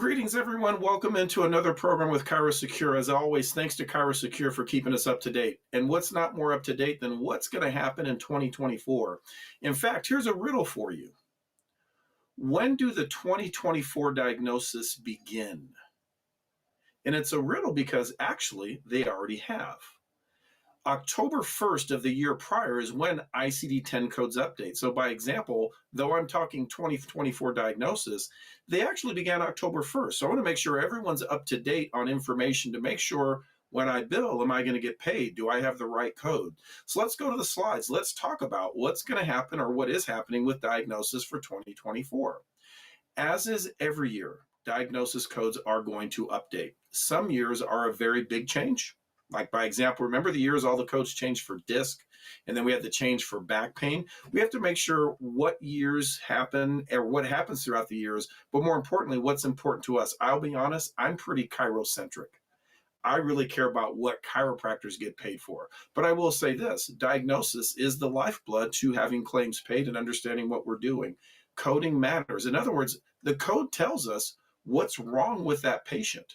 Greetings, everyone. Welcome into another program with ChiroSecure. As always, thanks to ChiroSecure for keeping us up to date. And what's not more up to date than what's going to happen in 2024? In fact, here's a riddle for you. When do the 2024 diagnoses begin? And it's a riddle because actually they already have. October 1st of the year prior is when ICD10 codes update. So by example, though I'm talking 2024 diagnosis, they actually began October 1st. So I want to make sure everyone's up to date on information to make sure when I bill, am I going to get paid? Do I have the right code? So let's go to the slides. Let's talk about what's going to happen or what is happening with diagnosis for 2024. As is every year, diagnosis codes are going to update. Some years are a very big change. Like by example, remember the years all the codes changed for disc, and then we had the change for back pain. We have to make sure what years happen or what happens throughout the years, but more importantly, what's important to us. I'll be honest, I'm pretty chirocentric. I really care about what chiropractors get paid for. But I will say this, diagnosis is the lifeblood to having claims paid and understanding what we're doing. Coding matters. In other words, the code tells us what's wrong with that patient.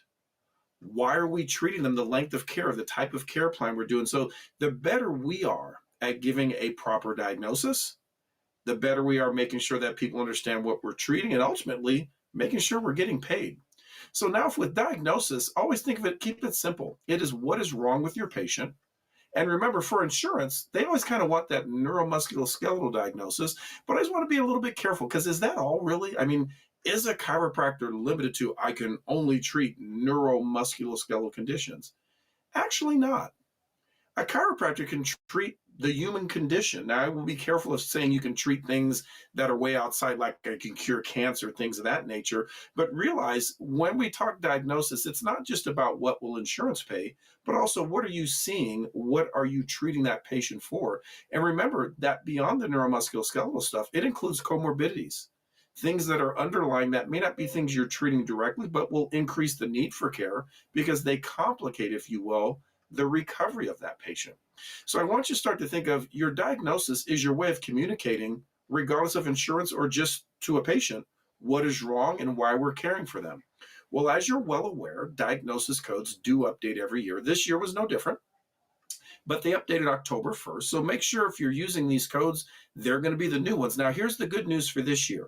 Why are we treating them, the length of care, the type of care plan we're doing. So the better we are at giving a proper diagnosis, the better we are making sure that people understand what we're treating and ultimately making sure we're getting paid. So now with diagnosis, always think of it, keep it simple. It is what is wrong with your patient. And remember, for insurance, they always kind of want that neuromusculoskeletal diagnosis, but I just want to be a little bit careful because is that all really? I mean, is a chiropractor limited to, I can only treat neuromusculoskeletal conditions? Actually not. A chiropractor can treat the human condition. Now, I will be careful of saying you can treat things that are way outside, like I can cure cancer, things of that nature. But realize when we talk diagnosis, it's not just about what will insurance pay, but also what are you seeing? What are you treating that patient for? And remember that beyond the neuromusculoskeletal stuff, it includes comorbidities. Things that are underlying that may not be things you're treating directly, but will increase the need for care because they complicate, if you will, the recovery of that patient. So I want you to start to think of your diagnosis is your way of communicating, regardless of insurance or just to a patient, what is wrong and why we're caring for them. Well, as you're well aware, diagnosis codes do update every year. This year was no different, but they updated October 1st. So make sure if you're using these codes, they're going to be the new ones. Now, here's the good news for this year.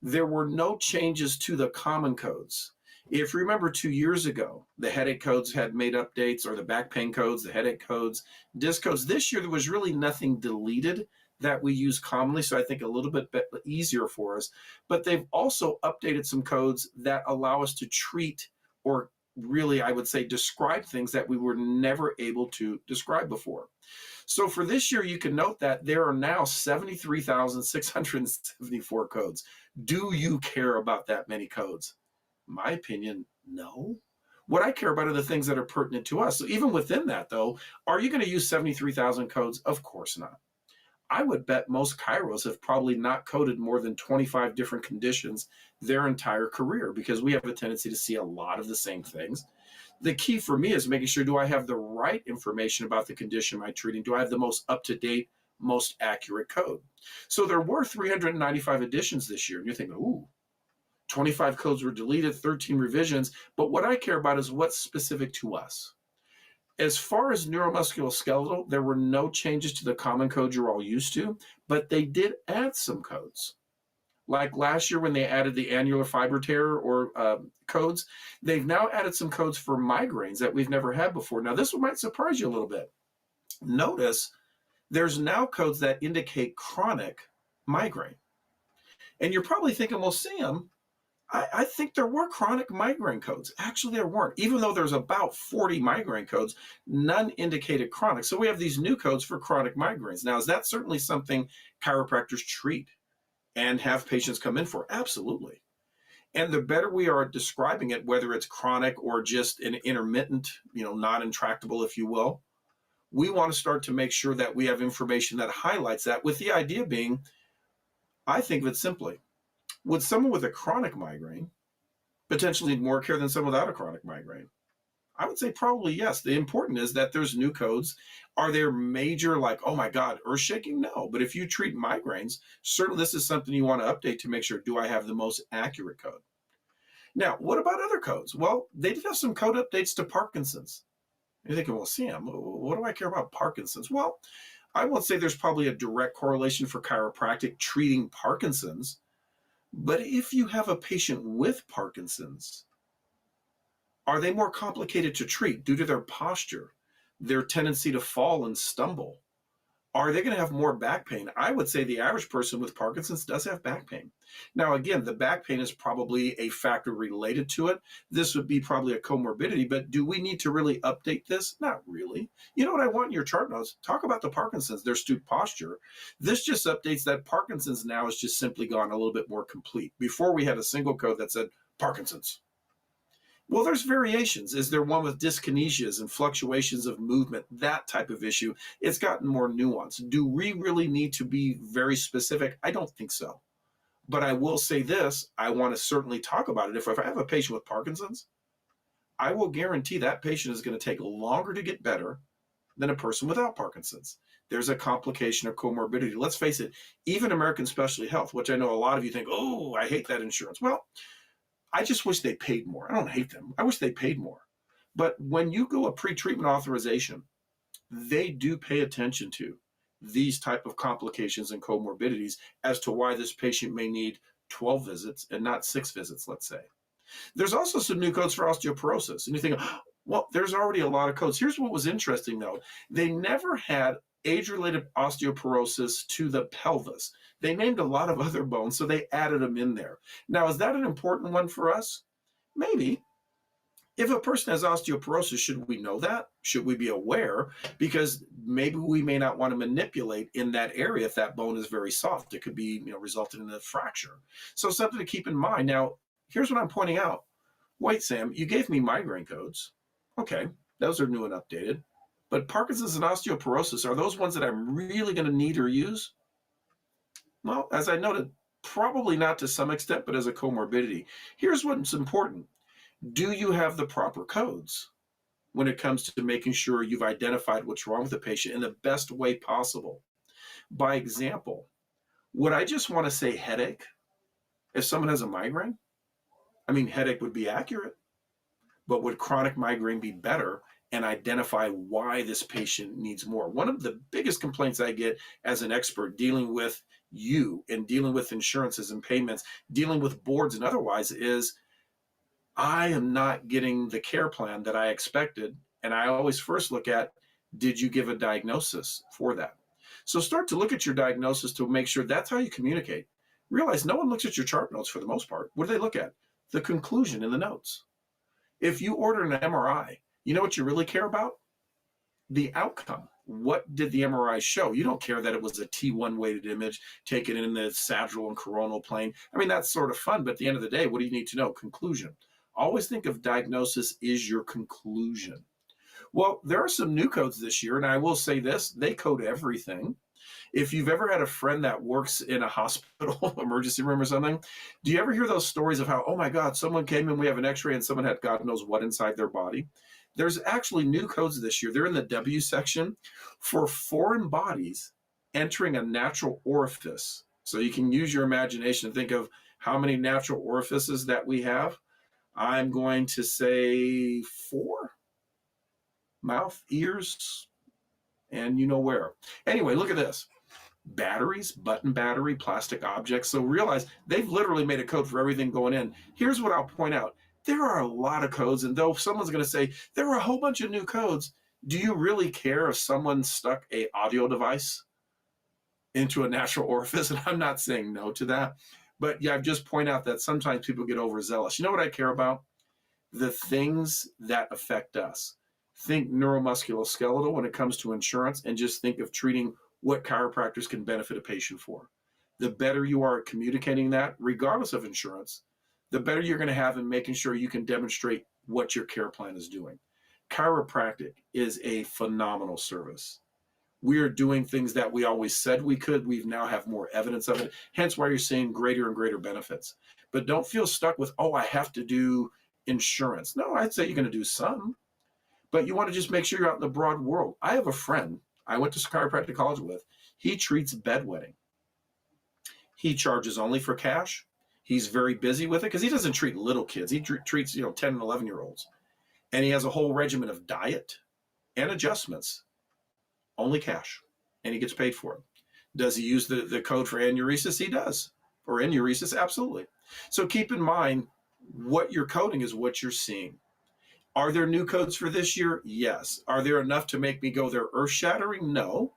There were no changes to the common codes. If you remember 2 years ago, the headache codes had made updates, or the back pain codes, the headache codes, disc codes. This year, there was really nothing deleted that we use commonly, so I think a little bit easier for us. But they've also updated some codes that allow us to treat, or really, I would say, describe things that we were never able to describe before. So for this year, you can note that there are now 73,674 codes. Do you care about that many codes? My opinion, no. What I care about are the things that are pertinent to us. So even within that, though, are you going to use 73,000 codes? Of course not. I would bet most chiros have probably not coded more than 25 different conditions their entire career because we have a tendency to see a lot of the same things. The key for me is making sure, do I have the right information about the condition I'm treating? Do I have the most up-to-date, most accurate code? So there were 395 additions this year. And you're thinking, ooh, 25 codes were deleted, 13 revisions. But what I care about is what's specific to us. As far as neuromusculoskeletal, there were no changes to the common codes you're all used to, but they did add some codes. Like last year when they added the annular fiber tear or codes, they've now added some codes for migraines that we've never had before. Now, this one might surprise you a little bit. Notice there's now codes that indicate chronic migraine. And you're probably thinking, well, Sam, I think there were chronic migraine codes. Actually, there weren't. Even though there's about 40 migraine codes, none indicated chronic. So we have these new codes for chronic migraines. Now, is that certainly something chiropractors treat and have patients come in for? Absolutely. And the better we are at describing it, whether it's chronic or just an intermittent, not intractable, if you will, we want to start to make sure that we have information that highlights that, with the idea being, I think of it simply. Would someone with a chronic migraine potentially need more care than someone without a chronic migraine? I would say probably yes. The important is that there's new codes. Are there major, like, oh my God, earth shaking? No. But if you treat migraines, certainly this is something you want to update to make sure, do I have the most accurate code? Now, what about other codes? Well, they did have some code updates to Parkinson's. You're thinking, well, Sam, what do I care about Parkinson's? Well, I won't say there's probably a direct correlation for chiropractic treating Parkinson's, but if you have a patient with Parkinson's, are they more complicated to treat due to their posture, their tendency to fall and stumble? Are they going to have more back pain? I would say the average person with Parkinson's does have back pain. Now, again, the back pain is probably a factor related to it. This would be probably a comorbidity, but do we need to really update this? Not really. You know what I want in your chart notes? Talk about the Parkinson's, their stoop posture. This just updates that Parkinson's now has just simply gone a little bit more complete. Before we had a single code that said Parkinson's. Well, there's variations. Is there one with dyskinesias and fluctuations of movement, that type of issue? It's gotten more nuanced. Do we really need to be very specific? I don't think so. But I will say this, I want to certainly talk about it. If I have a patient with Parkinson's, I will guarantee that patient is going to take longer to get better than a person without Parkinson's. There's a complication or comorbidity. Let's face it, even American Specialty Health, which I know a lot of you think, oh, I hate that insurance. Well, I just wish they paid more. I don't hate them. I wish they paid more. But when you go a pre-treatment authorization, they do pay attention to these type of complications and comorbidities as to why this patient may need 12 visits and not 6 visits, let's say. There's also some new codes for osteoporosis. And you think, well, there's already a lot of codes. Here's what was interesting, though. They never had age-related osteoporosis to the pelvis. They named a lot of other bones, so they added them in there. Now, is that an important one for us? Maybe. If a person has osteoporosis, should we know that? Should we be aware? Because maybe we may not want to manipulate in that area if that bone is very soft. It could be, resulting in a fracture. So something to keep in mind. Now, here's what I'm pointing out. Wait, Sam, you gave me migraine codes. Okay, those are new and updated. But Parkinson's and osteoporosis, are those ones that I'm really going to need or use? Well, as I noted, probably not to some extent, but as a comorbidity. Here's what's important. Do you have the proper codes when it comes to making sure you've identified what's wrong with the patient in the best way possible? By example, would I just want to say headache if someone has a migraine? I mean, headache would be accurate, but would chronic migraine be better and identify why this patient needs more? One of the biggest complaints I get as an expert dealing with you and dealing with insurances and payments, dealing with boards and otherwise is I am not getting the care plan that I expected. And I always first look at, did you give a diagnosis for that? So start to look at your diagnosis to make sure that's how you communicate. Realize no one looks at your chart notes for the most part. What do they look at? The conclusion in the notes. If you order an MRI, you know what you really care about? The outcome. What did the MRI show? You don't care that it was a T1 weighted image taken in the sagittal and coronal plane. I mean, that's sort of fun, but at the end of the day, what do you need to know? Conclusion. Always think of diagnosis is your conclusion. Well, there are some new codes this year, and I will say this, they code everything. If you've ever had a friend that works in a hospital emergency room or something, do you ever hear those stories of how, oh my God, someone came in, we have an x-ray and someone had God knows what inside their body? There's actually new codes this year. They're in the W section for foreign bodies entering a natural orifice. So you can use your imagination and think of how many natural orifices that we have. I'm going to say 4. Mouth, ears, and you know where. Anyway, look at this. Batteries, button battery, plastic objects. So realize they've literally made a code for everything going in. Here's what I'll point out. There are a lot of codes, and though someone's going to say, there are a whole bunch of new codes, do you really care if someone stuck an audio device into a natural orifice? And I'm not saying no to that. But yeah, I've just pointed out that sometimes people get overzealous. You know what I care about? The things that affect us. Think neuromusculoskeletal when it comes to insurance, and just think of treating what chiropractors can benefit a patient for. The better you are at communicating that, regardless of insurance, the better you're going to have in making sure you can demonstrate what your care plan is doing. Chiropractic is a phenomenal service. We are doing things that we always said we could. We now have more evidence of it, hence why you're seeing greater and greater benefits. But don't feel stuck with, oh, I have to do insurance. No, I'd say you're going to do some, but you want to just make sure you're out in the broad world. I have a friend I went to chiropractic college with. He treats bedwetting. He charges only for cash, He's very busy with it because he doesn't treat little kids. He treats 10 and 11-year-olds. And he has a whole regimen of diet and adjustments, only cash, and he gets paid for it. Does he use the code for enuresis? He does. For enuresis, absolutely. So keep in mind, what you're coding is what you're seeing. Are there new codes for this year? Yes. Are there enough to make me go, they're earth-shattering? No.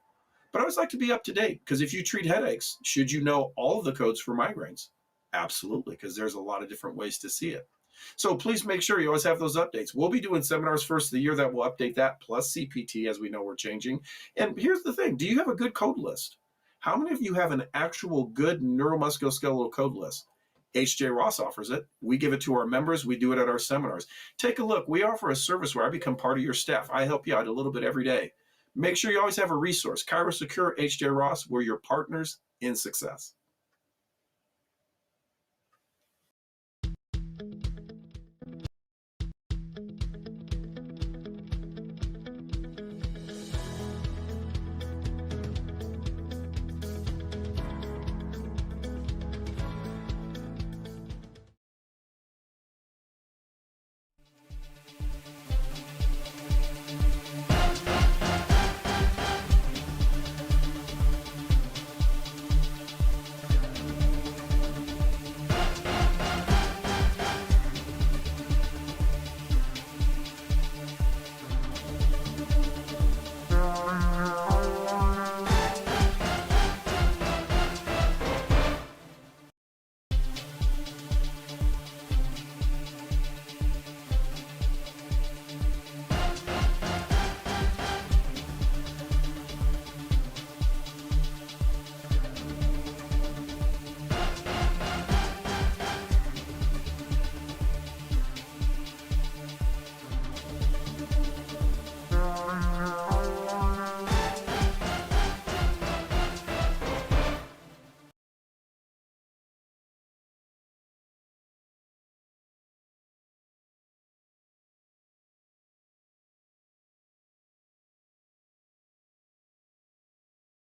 But I always like to be up to date, because if you treat headaches, should you know all of the codes for migraines? Absolutely, because there's a lot of different ways to see it. So please make sure you always have those updates. We'll be doing seminars first of the year that will update that, plus CPT, as we know we're changing. And here's the thing. Do you have a good code list? How many of you have an actual good neuromusculoskeletal code list? H.J. Ross offers it. We give it to our members. We do it at our seminars. Take a look. We offer a service where I become part of your staff. I help you out a little bit every day. Make sure you always have a resource. ChiroSecure, H.J. Ross, we're your partners in success.